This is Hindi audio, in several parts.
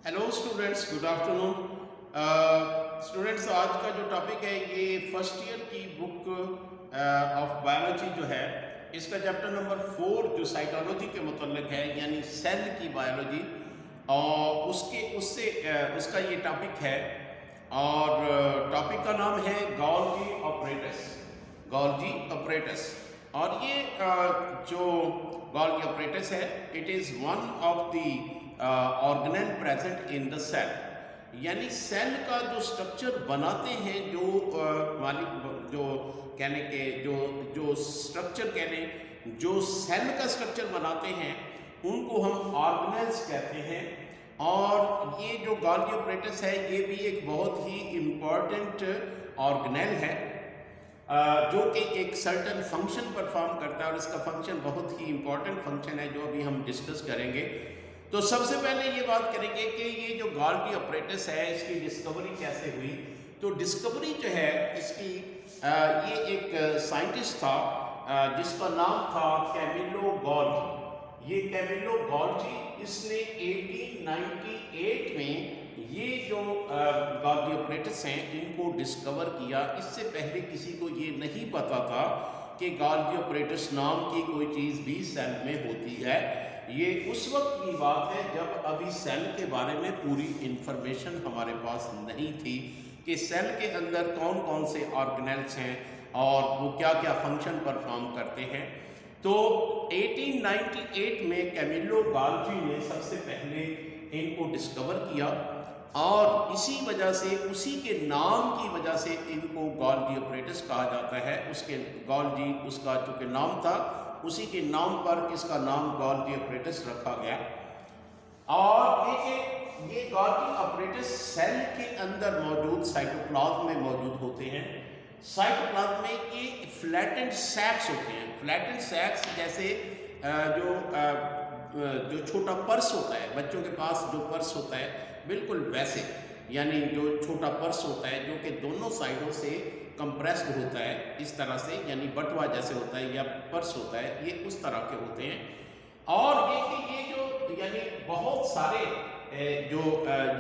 Hello students, good afternoon. Students, आज का जो टॉपिक है ये फर्स्ट ईयर की बुक ऑफ बायोलॉजी जो है, इसका चैप्टर नंबर 4 जो साइटोलॉजी के मुतल्लिक है, यानी सेल की बायोलॉजी, और उसका ये टॉपिक है। और टॉपिक का नाम है गॉल्गी ऑपरेटस। Golgi apparatus. और ये जो गॉल्गी ऑपरेटस है, it is one of the organelle present in the cell, यानी सेल का जो स्ट्रक्चर बनाते हैं, जो मालिक जो कहने के जो स्ट्रक्चर कहने जो सेल का स्ट्रक्चर बनाते हैं, उनको हम ऑर्गेनेल्स कहते हैं। और ये जो गॉल्गी ऑपरेटस है, ये भी एक बहुत ही इम्पॉर्टेंट ऑर्गेनेल है जो कि एक सर्टन फंक्शन परफॉर्म करता है, और इसका फंक्शन बहुत ही इम्पॉर्टेंट फंक्शन है जो अभी हम डिस्कस करेंगे। तो सबसे पहले ये बात करेंगे कि ये जो गॉल्गी ऑपरेटस है, इसकी डिस्कवरी कैसे हुई। तो डिस्कवरी जो है इसकी, ये एक साइंटिस्ट था जिसका नाम था कैमिलो गॉल्गी। ये कैमिलो गॉल्गी, इसने 1898 में ये जो गॉल्गी ऑपरेटस हैं इनको डिस्कवर किया। इससे पहले किसी को ये नहीं पता था कि गॉल्गी ऑपरेटस नाम की कोई चीज़ भी सेल में होती है। ये उस वक्त की बात है जब अभी सेल के बारे में पूरी इंफॉर्मेशन हमारे पास नहीं थी कि सेल के अंदर कौन कौन से ऑर्गेनेल्स हैं और वो क्या क्या फंक्शन परफॉर्म करते हैं। तो 1898 में कैमिलो गॉल्गी ने सबसे पहले इनको डिस्कवर किया, और इसी वजह से, उसी के नाम की वजह से इनको गॉल्गी ऑपरेटस कहा जाता है। उसके गॉल्गी उसका चूँकि नाम था, उसी के नाम पर इसका नाम गॉल्गी ऑपरेटस रखा गया। और ये गॉल्गी ऑपरेटस सेल के अंदर मौजूद साइटोप्लाज्म में मौजूद होते हैं। साइटोप्लाज्म में ये फ्लैटेंड सैक्स होते हैं। फ्लैटेंड सैक्स जैसे जो छोटा पर्स होता है, बच्चों के पास जो पर्स होता है, बिल्कुल वैसे, यानी जो छोटा पर्स होता है जो कि दोनों साइडों से कंप्रेस्ड होता है, इस तरह से, यानी बटवा जैसे होता है या पर्स होता है, ये उस तरह के होते हैं। और ये जो यानी बहुत सारे जो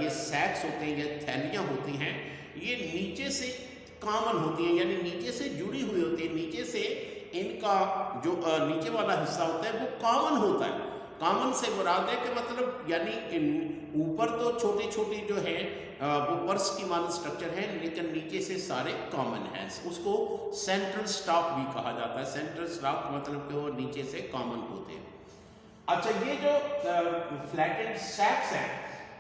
ये सैक्स होते हैं या थैलियाँ होती हैं, ये नीचे से कॉमन होती हैं, यानी नीचे से जुड़ी हुई होती है। नीचे से इनका जो नीचे वाला हिस्सा होता है वो कॉमन होता है। कॉमन से मुराद है कि मतलब यानी ऊपर तो छोटी छोटी जो है वो पर्स की मानक स्ट्रक्चर है, लेकिन नीचे से सारे कॉमन हैं। उसको सेंट्रल स्टॉक भी कहा जाता है। सेंट्रल स्टॉक मतलब कि वो नीचे से कॉमन होते हैं। अच्छा, ये जो फ्लैटेंड सैक्स हैं,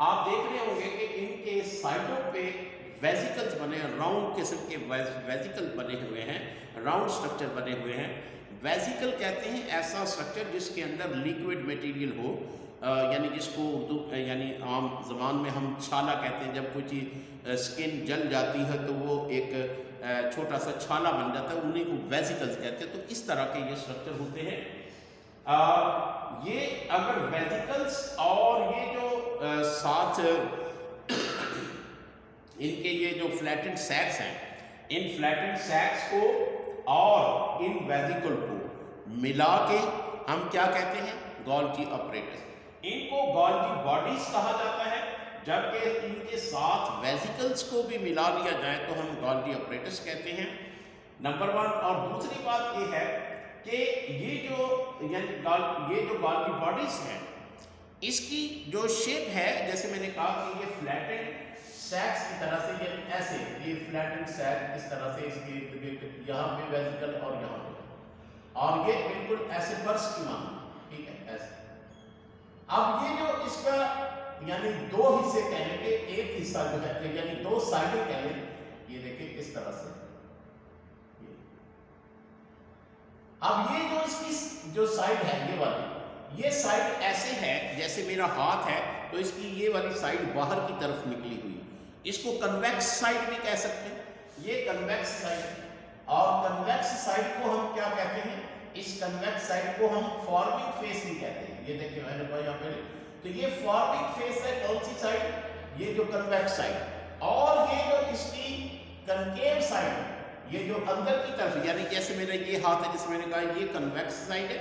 आप देख रहे होंगे कि इनके साइडों पे वेजिकल्स बने हैं, राउंड किस्म के वेजिकल बने हुए हैं, राउंड स्ट्रक्चर बने हुए हैं। वेजिकल कहते हैं ऐसा स्ट्रक्चर जिसके अंदर लिक्विड मटेरियल हो, यानी जिसको उर्दू यानी आम ज़बान में हम छाला कहते हैं। जब कोई चीज़ स्किन जल जाती है तो वो एक छोटा सा छाला बन जाता है, उन्हीं को वेजिकल्स कहते हैं। तो इस तरह के ये स्ट्रक्चर होते हैं। ये अगर वेजिकल्स और ये जो साथ इनके ये जो फ्लैटेंड सैक्स हैं, इन फ्लैटेंड सैक्स को और इन वेजिकल को मिला के हम क्या कहते हैं? Golgi apparatus. इनको गॉल्गी बॉडीज कहा जाता है, जबकि इनके साथ वेजिकल्स को भी मिला लिया जाए तो हम गॉल्गी ऑपरेटस कहते हैं, नंबर 1। और दूसरी बात ये है कि ये जो गॉल्गी बॉडीज हैं, इसकी जो शेप है, जैसे मैंने कहा कि ये फ्लैटेंड सैक्स की तरह से, ये ऐसे, ये फ्लैटेंड सैक इस तरह से, इसकी यहाँ पे वेजिकल और यहाँ पे, और ये बिल्कुल ऐसे पर्स की मानो, ठीक है, ऐसे। अब ये जो इसका यानी दो हिस्से कहेंगे, एक हिस्सा जो है यानी दो साइडें कहेंगे, ये देखिए इस तरह से। अब ये जो इसकी जो साइड है, ये वाली, ये साइड ऐसे है जैसे मेरा हाथ है, तो इसकी ये वाली साइड बाहर की तरफ निकली हुई, इसको कन्वेक्स साइड भी कह सकते हैं। ये कन्वेक्स साइड, और कन्वेक्स साइड को हम क्या कहते हैं? इस कन्वेक्स साइड को हम फॉर्मिंग फेस भी कहते हैं। ये देखिए मैंने कहा यहाँ पे, तो ये फॉर्मिंग फेस है कौन सी साइड? ये जो कन्वेक्स साइड। और ये जो इसकी कनकेव साइड, ये जो अंदर की तरफ, यानी जैसे मेरा ये हाथ है जिसमें मैंने कहा ये कन्वेक्स साइड है,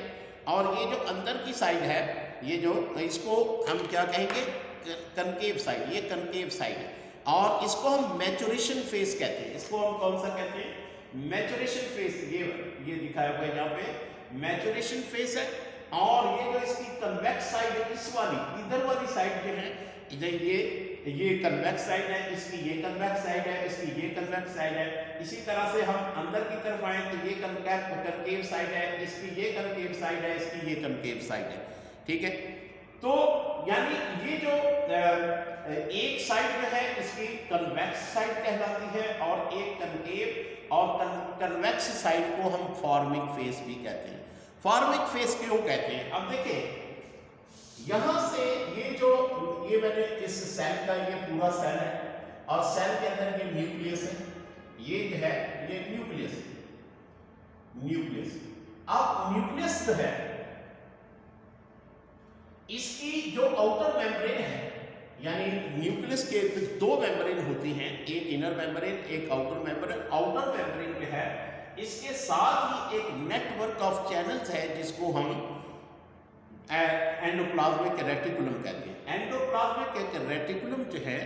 और ये जो अंदर की साइड है, ये जो, इसको हम क्या कहेंगे? कनकेव साइड, ये कनकेव साइड है और इसको हम मैचुरेशन फेस कहते हैं। इसको हम कौन सा कहते हैं? Maturation face. ये दिखाया हुआ है यहाँ पे मैचुरेशन फेस है। और ये जो इसकी कन्वेक्स साइड है, इस वाली इधर वाली साइड जो है, इधर ये कन्वेक्स साइड है, इसकी ये कन्वेक्स साइड है, इसकी ये कन्वेक्स साइड है। इसी तरह से हम अंदर की तरफ आए तो ये कनकेव साइड है, इसकी ये कनकेव साइड है, इसकी ये कनकेव साइड है। ठीक है, तो यानी ये जो एक साइड जो है इसकी कन्वेक्स साइड कहलाती है और एक कनकेव और कन्वेक्स साइड को हम फॉर्मिंग फेस भी कहते हैं। फॉर्मिंग फेस क्यों कहते हैं? अब देखिए यहां से ये मैंने इस सेल का ये पूरा सेल है और सेल के अंदर ये न्यूक्लियस है, ये जो है ये न्यूक्लियस। अब न्यूक्लियस जो है इसकी जो आउटर मेम्ब्रेन है, यानी न्यूक्लियस के दो मेम्ब्रेन होती हैं, एक इनर मेम्ब्रेन एक आउटर मेम्ब्रेन। आउटर मेम्ब्रेन जो है इसके साथ ही एक नेटवर्क ऑफ चैनल्स है जिसको हम एंडोप्लाज्मिक रेटिकुलम कहते हैं। एंडोप्लाज्मिक रेटिकुलम जो है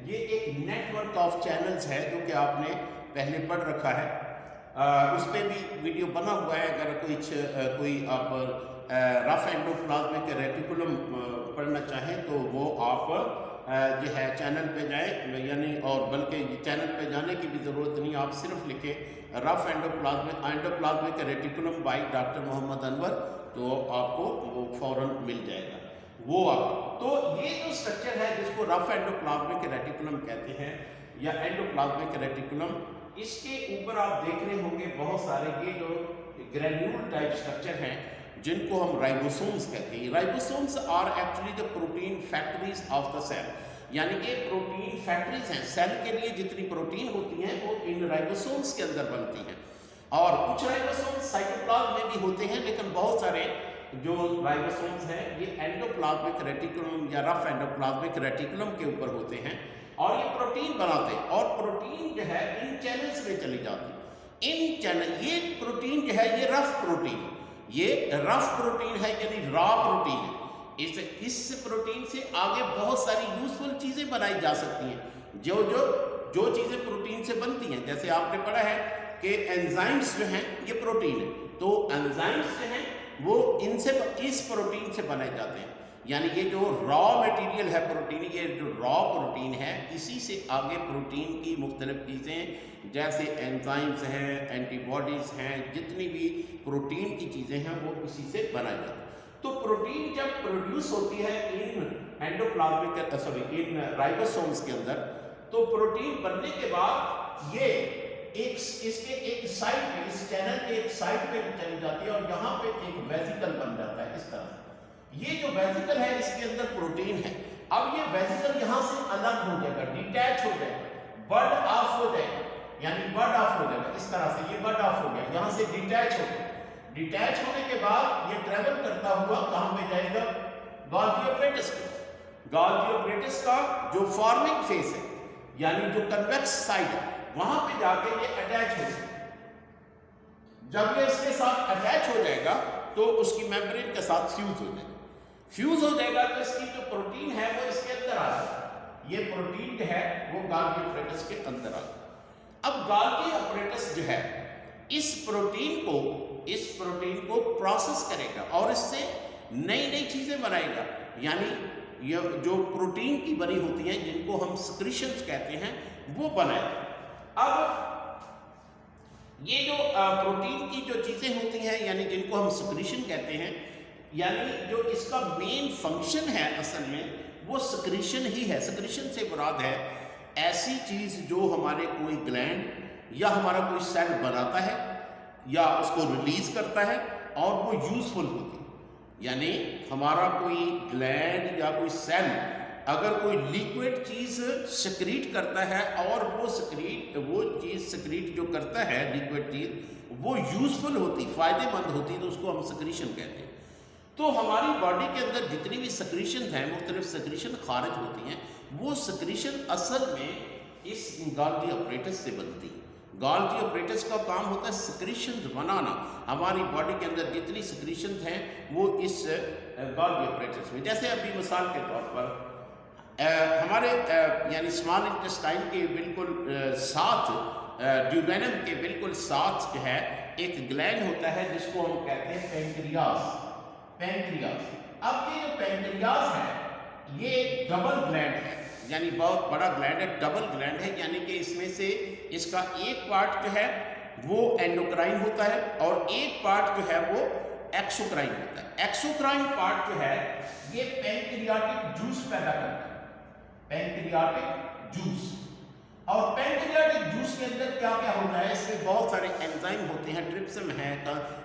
ये एक नेटवर्क ऑफ चैनल्स है जो कि आपने पहले पढ़ रखा है, उस पर भी वीडियो बना हुआ है। अगर कोई आप रफ एंडोप्लाज्मिक रेटिकुलम पढ़ना चाहें तो वो आप जो है चैनल पे जाएं, यानी और बल्कि चैनल पे जाने की भी ज़रूरत नहीं, आप सिर्फ लिखें rough endoplasmic reticulum by doctor Mohammad Anwar तो आपको वो फौरन मिल जाएगा वो आप। तो ये जो स्ट्रक्चर है जिसको रफ एंडोप्लाज्मिक रेटिकुलम कहते हैं या एंडोप्लाज्मिक रेटिकुलम, इसके ऊपर आप देख रहे होंगे बहुत सारे ये जो ग्रेन्यूल टाइप स्ट्रक्चर हैं जिनको हम राइबोसोम्स कहते हैं। Ribosomes are actually the protein factories of the cell, यानी कि प्रोटीन फैक्ट्रीज हैं। सेल के लिए जितनी प्रोटीन होती हैं वो इन राइबोसोम्स के अंदर बनती हैं और कुछ राइबोसोम्स साइटोप्लाज्म में भी होते हैं, लेकिन बहुत सारे जो राइबोसोम्स हैं ये एंडोप्लाज्मिक रेटिकुलम या रफ एंडोप्लाज्मिक रेटिकुलम के ऊपर होते हैं और ये प्रोटीन बनाते हैं और प्रोटीन जो है इन चैनल्स में चली जाती है। इन चैनल ये प्रोटीन जो है ये रफ प्रोटीन है यानी रॉ प्रोटीन है। इस प्रोटीन से आगे बहुत सारी यूजफुल चीजें बनाई जा सकती हैं जो चीजें प्रोटीन से बनती हैं। जैसे आपने पढ़ा है कि एंजाइम्स जो हैं ये प्रोटीन है, तो एंजाइम्स जो हैं वो इस प्रोटीन से बनाए जाते हैं। यानी ये जो रॉ मटेरियल है प्रोटीन, ये जो रॉ प्रोटीन है इसी से आगे प्रोटीन की मुख्तलिफ चीज़ें जैसे एंजाइम्स हैं, एंटीबॉडीज़ हैं, जितनी भी प्रोटीन की चीज़ें हैं वो इसी से बनाई जाती हैं। तो प्रोटीन जब प्रोड्यूस होती है इन राइबोसोम्स के अंदर, तो प्रोटीन बनने के बाद ये इसके एक साइड पे, इस चैनल के एक साइड पे चली जाती है और यहाँ पे एक वेसिकल बन जाता है। इस तरह ये जो वेसिकल है इसके अंदर प्रोटीन है। अब ये वेसिकल यहाँ से अलग हो जाएगा, डिटैच हो जाएगा, बर्ड ऑफ हो जाएगा, यानी बर्ड ऑफ हो जाएगा। इस तरह से ये बर्ड ऑफ हो गया, यहाँ से डिटैच हो गया। डिटैच होने के बाद ये ट्रेवल करता हुआ कहाँ पे जाएगा? गोल्गी ऑपरेटस पे। गोल्गी ऑपरेटस का जो फॉर्मिंग फेस है यानी जो कन्वेक्स साइड है वहां पे जाके ये अटैच हो जाएगा। जब ये इसके साथ अटैच हो जाएगा तो उसकी मेम्ब्रेन के साथ फ्यूज हो जाएगा तो इसकी जो प्रोटीन है वो इसके अंदर आ जाएगा। ये प्रोटीन जो है वो गोल्गी ऑपरेटस के अंदर आ जाएगा। अब गोल्गी ऑपरेटस जो है इस प्रोटीन को प्रोसेस करेगा और इससे नई चीजें बनाएगा, यानी ये जो प्रोटीन की बनी होती हैं जिनको हम सिक्रीशंस कहते हैं वो बनाएगा। अब ये जो प्रोटीन की जो चीजें होती हैं यानी जिनको हम सिक्रीशन कहते हैं, यानी जो इसका मेन फंक्शन है असल में वो सिक्रीशन ही है। सिक्रीशन से मुराद है ऐसी चीज जो हमारे कोई ग्लैंड या हमारा कोई सेल बनाता है या उसको रिलीज करता है और वो यूजफुल होती है। यानी हमारा कोई ग्लैंड या कोई सेल अगर कोई लिक्विड चीज सिक्रीट करता है और वो चीज सिक्रीट जो करता है लिक्विड चीज वो यूजफुल होती, फायदेमंद होती, तो उसको हम सिक्रीशन कहते हैं। तो हमारी बॉडी के अंदर जितनी भी सिक्रीशन हैं, मुख्तलिफ सिक्रीशन खारिज होती हैं, वो सिक्रीशन असल में इस गोल्गी ऑपरेटस से बनती है। गोल्गी ऑपरेटस का काम होता है सिक्रीशन बनाना। हमारी बॉडी के अंदर जितनी सिक्रीशन हैं वो इस गोल्गी ऑपरेटस में, जैसे अभी मिसाल के तौर पर हमारे यानी स्मॉल इंटेस्टाइन के बिल्कुल साथ, ड्यूडेनम के बिल्कुल साथ जो है एक ग्लैंड होता है जिसको हम कहते हैं पेंक्रियास। पेंक्रियास, अब ये जो पेंक्रियास है ये डबल ग्लैंड है, यानी बहुत बड़ा ग्लैंड है, डबल ग्लैंड है, यानी कि इसमें से इसका एक पार्ट जो है वो एंडोक्राइन होता है और एक पार्ट जो है वो एक्सोक्राइन होता है। एक्सोक्राइन पार्ट जो है ये पैंक्रियाटिक जूस पैदा करता है, पैंक्रियाटिक जूस। और पैंक्रियाटिक जूस के अंदर क्या क्या होता है, इसमें बहुत सारे एंजाइम होते हैं,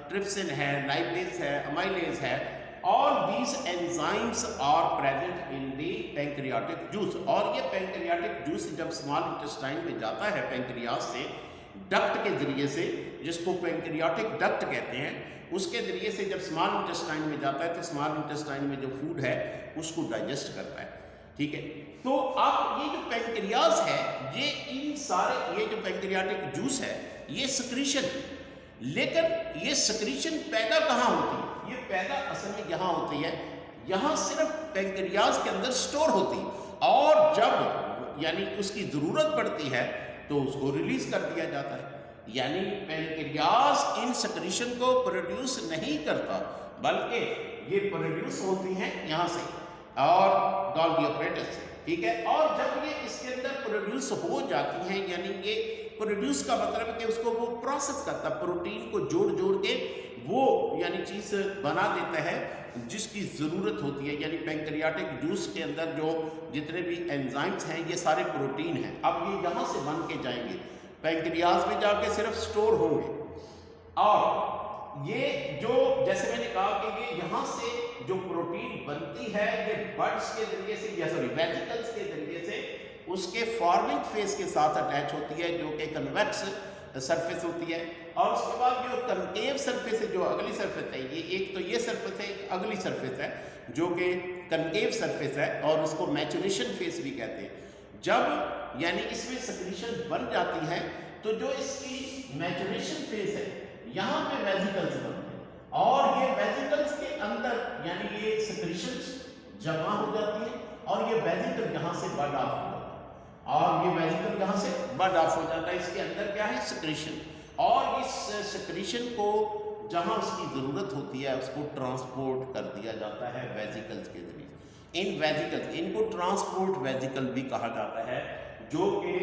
ट्रिप्सिन है, लाइपेज है, अमाइलेज है। All these enzymes are present in the pancreatic juice। और ये pancreatic juice जब स्मॉल इंटेस्टाइन में जाता है पैंक्रियास से डक्ट के जरिए से, जिसको पैंक्रियाटिक डक्ट कहते हैं, उसके जरिए से जब स्मॉल इंटेस्टाइन में जाता है तो स्मॉल इंटेस्टाइन में जो फूड है उसको डाइजेस्ट करता है, ठीक है। तो अब ये जो पैंक्रियास है ये इन सारे, ये जो पैंक्रियाटिक जूस है ये सक्रीशन, लेकिन ये सक्रीशन पैदा कहाँ होती है? ये पैदा असल में यहाँ होती है, यहाँ सिर्फ पैंक्रियास के अंदर स्टोर होती है और जब यानी उसकी ज़रूरत पड़ती है तो उसको रिलीज कर दिया जाता है। यानी पैंक्रियास इन सक्रीशन को प्रोड्यूस नहीं करता बल्कि ये प्रोड्यूस होती हैं यहाँ से और गोल्गी अपरेटस से, ठीक है। और जब ये इसके अंदर प्रोड्यूस हो जाती हैं, यानी ये प्रोड्यूस का मतलब है कि उसको वो प्रोसेस करता है, प्रोटीन को जोड़ जोड़ के वो यानी चीज़ बना देता है जिसकी ज़रूरत होती है। यानी पैंक्रियाटिक जूस के अंदर जो जितने भी एंजाइम्स हैं ये सारे प्रोटीन हैं। अब ये यहाँ से बन के जाएंगे पैंक्रियास में जाके सिर्फ स्टोर होंगे, और ये जो जैसे मैंने कहा कि ये यहाँ से जो प्रोटीन बनती है ये बड्स के जरिए से या सॉरी वेजिकल्स के जरिए से उसके फॉर्मिंग फेज के साथ अटैच होती है जो कि कन्वेक्स सरफेस होती है। और उसके बाद जो कनकेव सरफेस है, जो अगली सरफेस है, ये एक तो ये सरफेस है, एक अगली सरफेस है जो कि कनकेव सरफेस है और उसको मैचुरेशन फेस भी कहते हैं। जब यानी इसमें सक्रीशन बन जाती है तो जो इसकी मैचुरेशन फेस है यहाँ पे वेजिकल्स बनते हैं और ये वेजिकल्स के अंदर यानी ये सक्रीशन जमा हो जाती है और ये वेजिकल यहाँ से बर्ड ऑफ हो जाता है और ये वेजिकल यहाँ से बर्ड ऑफ हो जाता है। इसके अंदर क्या है? सक्रीशन। और इस सक्रीशन को जहाँ उसकी ज़रूरत होती है उसको ट्रांसपोर्ट कर दिया जाता है वेजिकल्स के जरिए। इन वेजिकल्स, इनको ट्रांसपोर्ट वेजिकल भी कहा जाता है, जो कि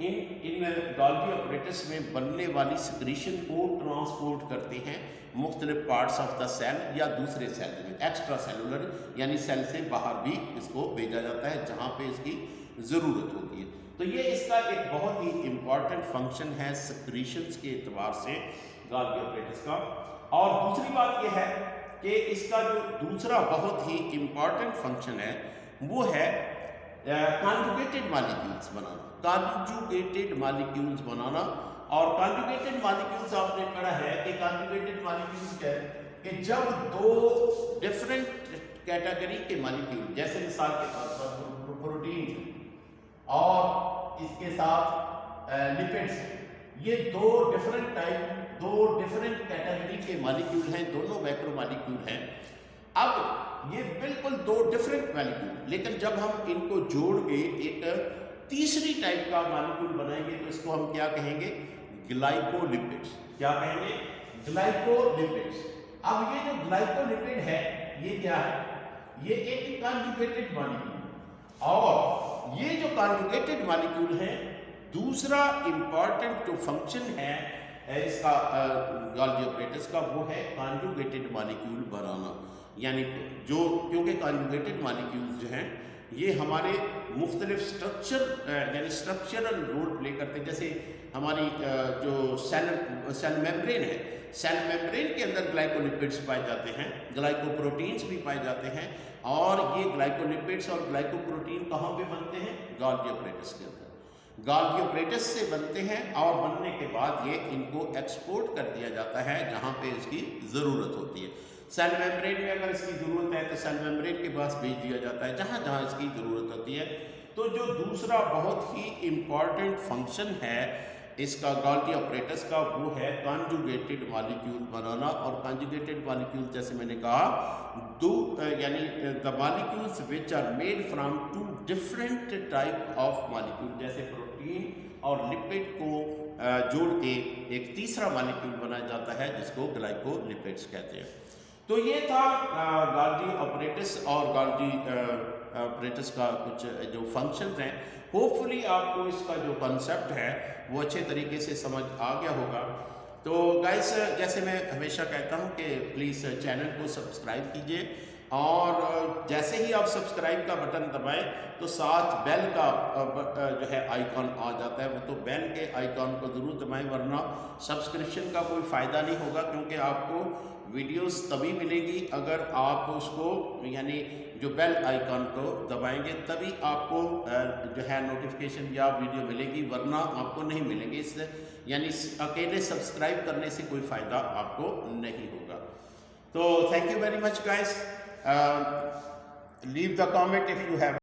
इन गोल्गी अपरेटस में बनने वाली सक्रीशन को ट्रांसपोर्ट करते हैं मुख्तलिफ पार्ट्स ऑफ द सेल या दूसरे सेल में, एक्स्ट्रा सेलुलर यानी सेल से बाहर भी इसको भेजा जाता है जहाँ पे इसकी ज़रूरत होती है। तो ये इसका एक बहुत ही इम्पॉर्टेंट फंक्शन है सक्रीशंस के एतबार से गोल्गी अपरेटस का। और दूसरी बात यह है कि इसका जो दूसरा बहुत ही इम्पॉर्टेंट फंक्शन है वो है कॉन्जुगेटेड मॉलिक्यूल्स बनाना, कॉन्जुगेटेड मॉलिक्यूल्स बनाना। और कॉन्जुगेटेड मॉलिक्यूल्स आपने पढ़ा है कि कॉन्जुगेटेड मॉलिक्यूल्स क्या है कि जब दो डिफरेंट कैटेगरी के मॉलिक्यूल, जैसे मिसाल के तौर पर प्रोटीन और इसके साथ लिपिड्स, ये दो डिफरेंट टाइप, दो डिफरेंट कैटेगरी के मॉलिक्यूल हैं, दोनों मैक्रो मॉलिक्यूल हैं। अब ये बिल्कुल दो डिफरेंट मॉलिक्यूल, लेकिन जब हम इनको जोड़ के एक तीसरी टाइप का मॉलिक्यूल बनाएंगे तो इसको हम क्या कहेंगे? ग्लाइकोलिपिड्स। क्या कहेंगे? ग्लाइकोलिपिड्स। अब ये जो ग्लाइकोलिपिड है ये क्या है? ये एक कॉन्जुगेटेड मॉलिक्यूल। और ये जो कॉन्जुगेटेड मॉलिक्यूल है, दूसरा इंपॉर्टेंट जो फंक्शन है इसका गोल्गी अपरेटस का, वो है कॉन्जुगेटेड मॉलिक्यूल बनाना। यानी जो क्योंकि कॉन्जुगेटेड मॉलिक्यूल्स जो हैं ये हमारे मुख्तलिफ स्ट्रक्चर यानी स्ट्रक्चरल रोल प्ले करते हैं। जैसे हमारी जो सेल मेम्ब्रेन है, सेल मेम्ब्रेन के अंदर ग्लाइकोलिपिड्स पाए जाते हैं, ग्लाइकोप्रोटीन्स भी पाए जाते हैं। और ये ग्लाइकोलिपिड्स और ग्लाइकोप्रोटीन कहाँ पे बनते हैं? गोल्गी अपरेटस के अंदर। गोल्गी अपरेटस से बनते हैं और बनने के बाद ये इनको एक्सपोर्ट कर दिया जाता है जहाँ पे इसकी ज़रूरत होती है। सेल मेम्ब्रेन में अगर इसकी ज़रूरत है तो सेल मेम्ब्रेन के पास भेज दिया जाता है जहाँ जहाँ इसकी ज़रूरत होती है। तो जो दूसरा बहुत ही इम्पॉर्टेंट फंक्शन है इसका गॉल्गी ऑपरेटर्स का, वो है कॉन्जुगेटेड मॉलिक्यूल बनाना। और कॉन्जुगेटेड मॉलिक्यूल जैसे मैंने कहा दो यानी the molecules which are made from two different type of molecule, जैसे प्रोटीन और लिपिड को जोड़ के एक तीसरा मॉलिक्यूल बनाया जाता है जिसको ग्लाइकोलिपिड्स कहते हैं। तो ये था गॉल्गी ऑपरेटर्स और गॉल्गी ऑपरेटर्स का कुछ जो फंक्शंस हैं। होपफुली आपको इसका जो कॉन्सेप्ट है वो अच्छे तरीके से समझ आ गया होगा। तो गाइस, जैसे मैं हमेशा कहता हूँ कि प्लीज़ चैनल को सब्सक्राइब कीजिए, और जैसे ही आप सब्सक्राइब का बटन दबाएं तो साथ बेल का जो है आइकॉन आ जाता है। वो तो बेल के आइकॉन को ज़रूर दबाएं, वरना सब्सक्रिप्शन का कोई फ़ायदा नहीं होगा, क्योंकि आपको वीडियोस तभी मिलेगी अगर आप उसको यानी जो बेल आइकॉन को दबाएंगे, तभी आपको जो है नोटिफिकेशन या वीडियो मिलेगी, वरना आपको नहीं मिलेगी। इससे यानी अकेले सब्सक्राइब करने से कोई फ़ायदा आपको नहीं होगा। तो thank you very much guys. Leave the comment if you have